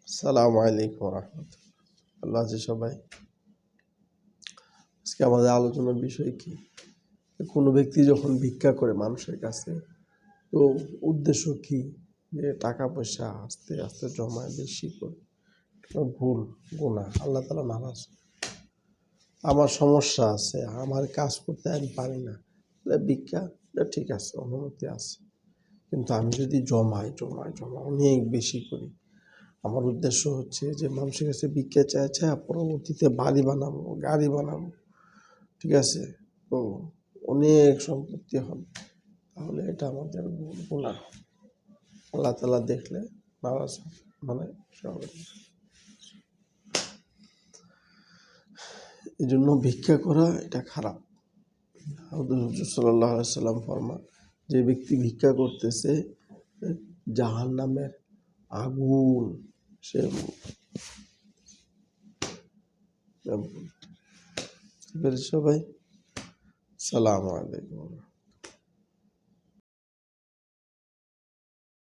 আসসালামু আলাইকুম রহমতুল্লাহ। আল্লাহ আছে সবাই। আজকে আমাদের আলোচনার বিষয় কি, কোনো ব্যক্তি যখন ভিক্ষা করে মানুষের কাছে, তো উদ্দেশ্য কি, যে টাকা পয়সা আস্তে আস্তে জমায় বেশি করে, ভুল, গুনাহ, আল্লাহ তাআলা নারাজ। আমার সমস্যা আছে, আমার কাজ করতে আমি পারি না, ভিক্ষা ঠিক আছে, অনুমতি আছে, কিন্তু আমি যদি জমাই জমাই জমা অনেক বেশি করি, আমার উদ্দেশ্য হচ্ছে যে মানুষের কাছে ভিক্ষা চায় পরবর্তীতে বাড়ি বানাবো, গাড়ি বানাবো, ঠিক আছে, তো অনেক সম্পত্তি হবে, তাহলে এটা আমাদের গুনাহ। আল্লাহ তাআলা দেখলে নারাজ হবে, মানে সবাই। এই জন্য ভিক্ষা করা এটা খারাপ। হুজুর সাল্লাল্লাহু আলাইহি সাল্লাম ফরমান, যে ব্যক্তি ভিক্ষা করতেছে জাহান্নামের আগুন সে সবাই। সালামু আলাইকুম।